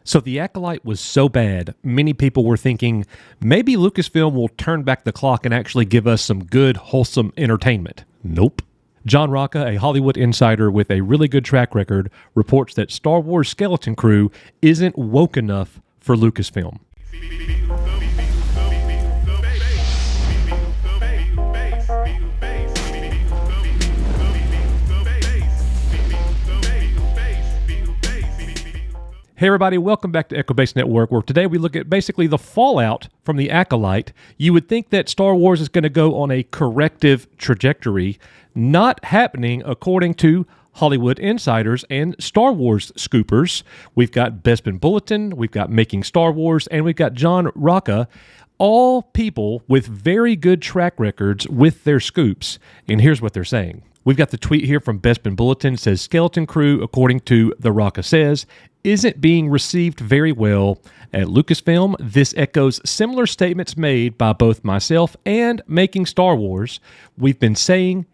So The Acolyte was so bad, many people were thinking maybe Lucasfilm will turn back the clock and actually give us some good, wholesome entertainment. Nope. John Rocca, a Hollywood insider with a really good track record, reports that Star Wars Skeleton Crew isn't woke enough for Lucasfilm. Hey everybody, welcome back to Echo Base Network, where today we look at basically the fallout from the Acolyte. You would think that Star Wars is going to go on a corrective trajectory, not happening according to Hollywood insiders and Star Wars scoopers. We've got Bespin Bulletin, we've got Making Star Wars, and we've got John Rocca, all people with very good track records with their scoops. And here's what they're saying. We've got the tweet here from Bespin Bulletin. It says, Skeleton Crew, according to the Rocca says, isn't being received very well at Lucasfilm. This echoes similar statements made by both myself and Making Star Wars. We've been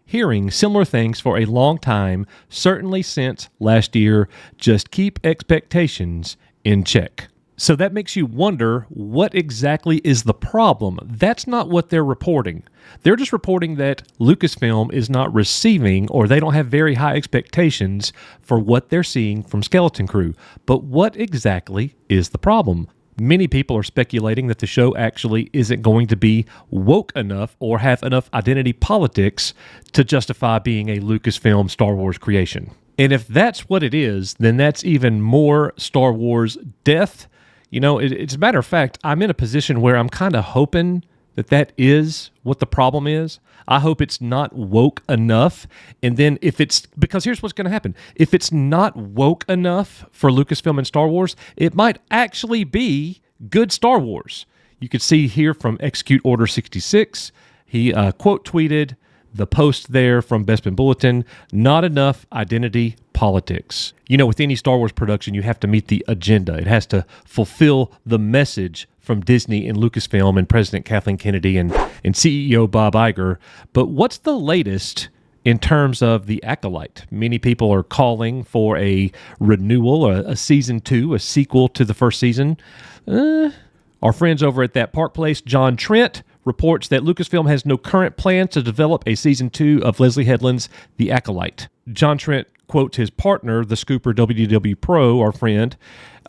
hearing similar things for a long time, certainly since last year. Just keep expectations in check. So that makes you wonder, what exactly is the problem? That's not what they're reporting. They're just reporting that Lucasfilm is not receiving, or they don't have very high expectations for what they're seeing from Skeleton Crew. But what exactly is the problem? Many people are speculating that the show actually isn't going to be woke enough or have enough identity politics to justify being a Lucasfilm Star Wars creation. And if that's what it is, then that's even more Star Wars death. You know, it's a matter of fact, I'm in a position where I'm kind of hoping that is what the problem is. I hope it's not woke enough. And then because here's what's going to happen. If it's not woke enough for Lucasfilm and Star Wars, it might actually be good Star Wars. You could see here from Execute Order 66, he quote tweeted the post there from Bespin Bulletin, not enough identity politics. You know, with any Star Wars production, you have to meet the agenda. It has to fulfill the message from Disney and Lucasfilm and President Kathleen Kennedy and CEO Bob Iger. But what's the latest in terms of the Acolyte? Many people are calling for a renewal, a season 2, a sequel to the first season. Our friends over at That Park Place, John Trent, reports that Lucasfilm has no current plans to develop a season 2 of Leslie Headland's The Acolyte. John Trent quotes his partner, the scooper WDW Pro, our friend,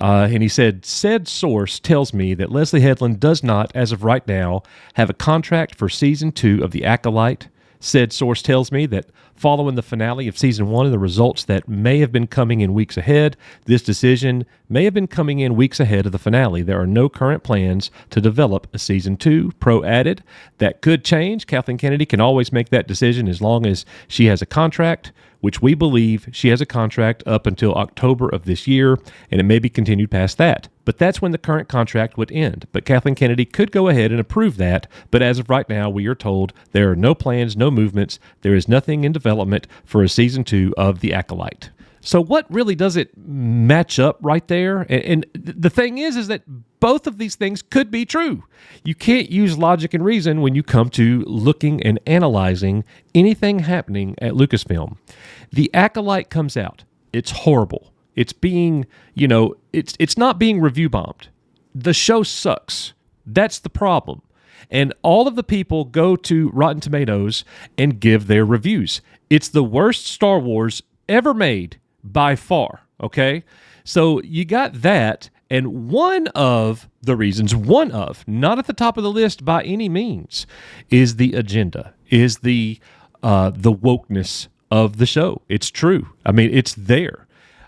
and he said, said source tells me that Leslie Headland does not, as of right now, have a contract for season 2 of The Acolyte. Said source tells me that following the finale of season 1 and the results that may have been coming in weeks ahead, this decision may have been coming in weeks ahead of the finale. There are no current plans to develop a season 2. Pro added, that could change. Kathleen Kennedy can always make that decision as long as she has a contract, which we believe she has a contract up until October of this year, and it may be continued past that. But that's when the current contract would end. But Kathleen Kennedy could go ahead and approve that, but as of right now, we are told there are no plans, no movements, there is nothing in development for a season 2 of The Acolyte. So what really does it match up right there? And the thing is that both of these things could be true. You can't use logic and reason when you come to looking and analyzing anything happening at Lucasfilm. The Acolyte comes out. It's horrible. It's being, it's not being review bombed. The show sucks. That's the problem. And all of the people go to Rotten Tomatoes and give their reviews. It's the worst Star Wars ever made by far, okay? So you got that, and one of the reasons, not at the top of the list by any means, is the agenda, is the wokeness of the show. It's true. I mean, it's there.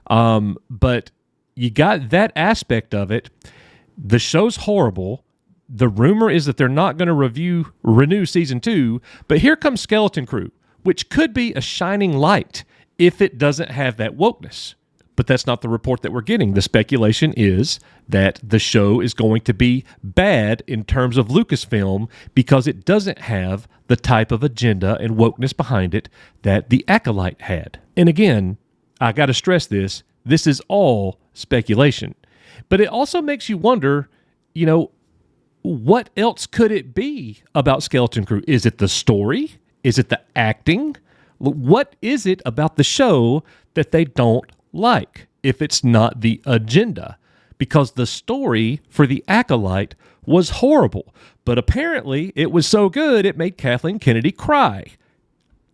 But you got that aspect of it. The show's horrible. The rumor is that they're not going to renew season 2, but here comes Skeleton Crew, which could be a shining light if it doesn't have that wokeness. But that's not the report that we're getting. The speculation is that the show is going to be bad in terms of Lucasfilm because it doesn't have the type of agenda and wokeness behind it that The Acolyte had. And again, I got to stress this is all speculation. But it also makes you wonder, what else could it be about Skeleton Crew? Is it the story? Is it the acting? What is it about the show that they don't like if it's not the agenda? because the story for The Acolyte was horrible, but apparently it was so good it made Kathleen Kennedy cry.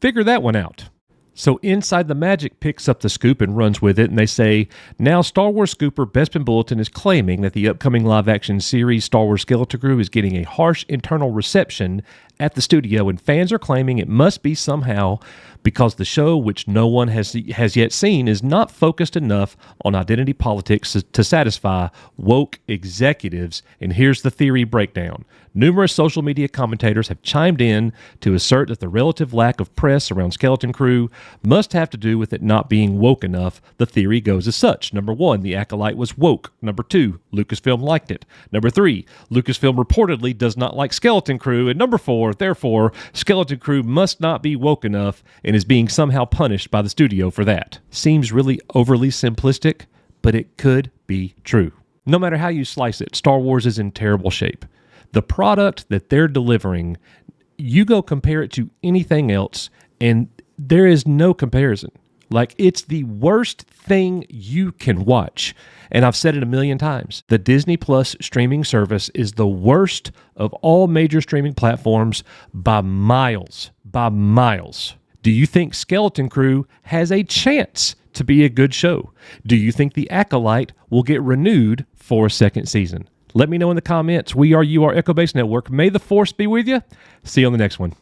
Figure that one out. So Inside the Magic picks up the scoop and runs with it, and they say, now Star Wars scooper Bespin Bulletin is claiming that the upcoming live-action series Star Wars Skeleton Crew is getting a harsh internal reception at the studio, and fans are claiming it must be somehow because the show, which no one has yet seen, is not focused enough on identity politics to satisfy woke executives. And here's the theory breakdown. Numerous social media commentators have chimed in to assert that the relative lack of press around Skeleton Crew must have to do with it not being woke enough. The theory goes as such. Number 1, The Acolyte was woke. Number 2, Lucasfilm liked it. Number 3, Lucasfilm reportedly does not like Skeleton Crew. And number 4, therefore, Skeleton Crew must not be woke enough and is being somehow punished by the studio for that. Seems really overly simplistic, but it could be true. No matter how you slice it, Star Wars is in terrible shape. The product that they're delivering, you go compare it to anything else, and there is no comparison. Like, it's the worst thing you can watch. And I've said it a million times. The Disney Plus streaming service is the worst of all major streaming platforms by miles. By miles. Do you think Skeleton Crew has a chance to be a good show? Do you think The Acolyte will get renewed for a second season? Let me know in the comments. We are You Are Echo Base Network. May the Force be with you. See you on the next one.